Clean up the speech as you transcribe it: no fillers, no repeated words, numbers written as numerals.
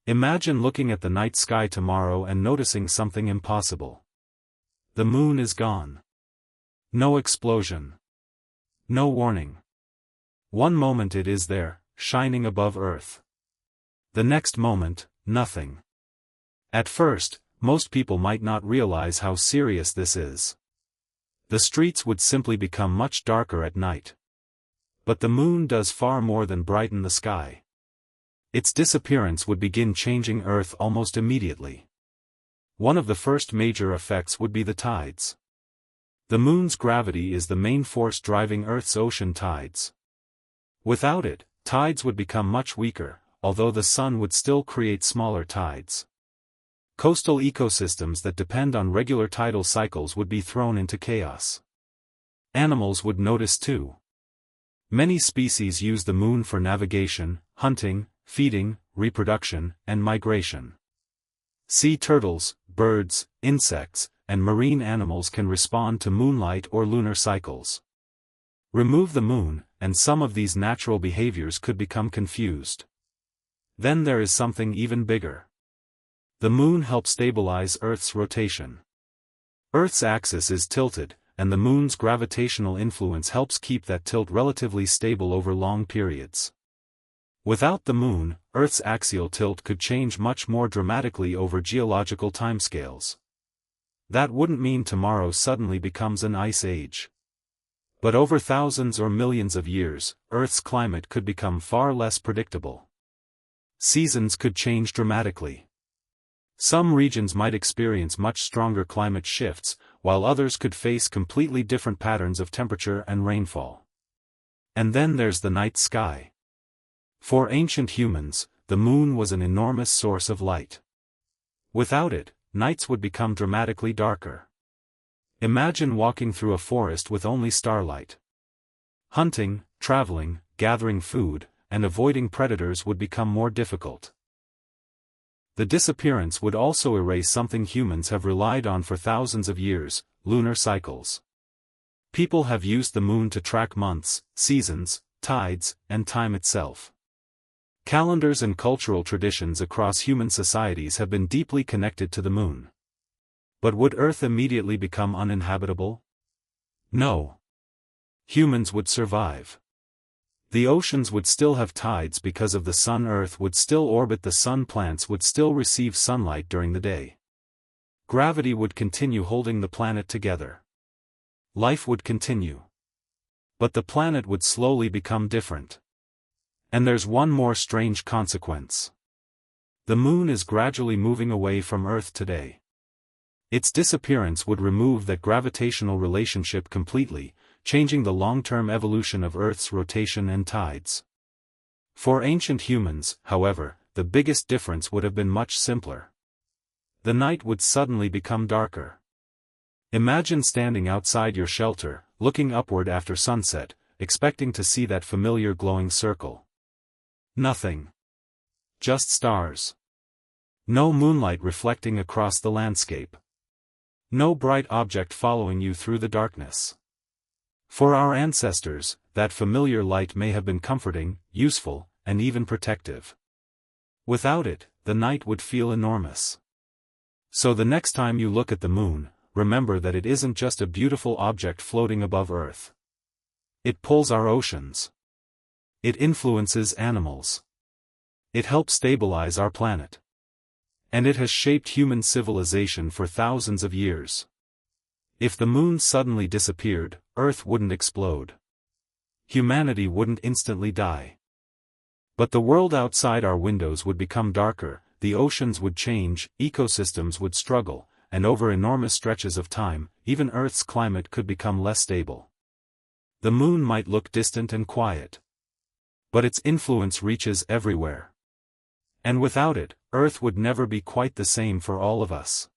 Imagine looking at the night sky tomorrow and noticing something impossible. The moon is gone. No explosion. No warning. One moment it is there, shining above Earth. The next moment, nothing. At first, most people might not realize how serious this is. The streets would simply become much darker at night. But the moon does far more than brighten the sky. Its disappearance would begin changing Earth almost immediately. One of the first major effects would be the tides. The moon's gravity is the main force driving Earth's ocean tides. Without it, tides would become much weaker, although the sun would still create smaller tides. Coastal ecosystems that depend on regular tidal cycles would be thrown into chaos. Animals would notice too. Many species use the moon for navigation, hunting, feeding, reproduction, and migration. Sea turtles, birds, insects, and marine animals can respond to moonlight or lunar cycles. Remove the moon, and some of these natural behaviors could become confused. Then there is something even bigger. The moon helps stabilize Earth's rotation. Earth's axis is tilted, and the moon's gravitational influence helps keep that tilt relatively stable over long periods. Without the moon, Earth's axial tilt could change much more dramatically over geological timescales. That wouldn't mean tomorrow suddenly becomes an ice age. But over thousands or millions of years, Earth's climate could become far less predictable. Seasons could change dramatically. Some regions might experience much stronger climate shifts, while others could face completely different patterns of temperature and rainfall. And then there's the night sky. For ancient humans, the moon was an enormous source of light. Without it, nights would become dramatically darker. Imagine walking through a forest with only starlight. Hunting, traveling, gathering food, and avoiding predators would become more difficult. The disappearance would also erase something humans have relied on for thousands of years: lunar cycles. People have used the moon to track months, seasons, tides, and time itself. Calendars and cultural traditions across human societies have been deeply connected to the moon. But would Earth immediately become uninhabitable? No. Humans would survive. The oceans would still have tides because of the sun. Earth would still orbit the sun. Plants would still receive sunlight during the day. Gravity would continue holding the planet together. Life would continue. But the planet would slowly become different. And there's one more strange consequence. The moon is gradually moving away from Earth today. Its disappearance would remove that gravitational relationship completely, changing the long-term evolution of Earth's rotation and tides. For ancient humans, however, the biggest difference would have been much simpler. The night would suddenly become darker. Imagine standing outside your shelter, looking upward after sunset, expecting to see that familiar glowing circle. Nothing. Just stars. No moonlight reflecting across the landscape. No bright object following you through the darkness. For our ancestors, that familiar light may have been comforting, useful, and even protective. Without it, the night would feel enormous. So the next time you look at the moon, remember that it isn't just a beautiful object floating above Earth. It pulls our oceans. It influences animals. It helps stabilize our planet. And it has shaped human civilization for thousands of years. If the moon suddenly disappeared, Earth wouldn't explode. Humanity wouldn't instantly die. But the world outside our windows would become darker, the oceans would change, ecosystems would struggle, and over enormous stretches of time, even Earth's climate could become less stable. The moon might look distant and quiet. But its influence reaches everywhere. And without it, Earth would never be quite the same for all of us.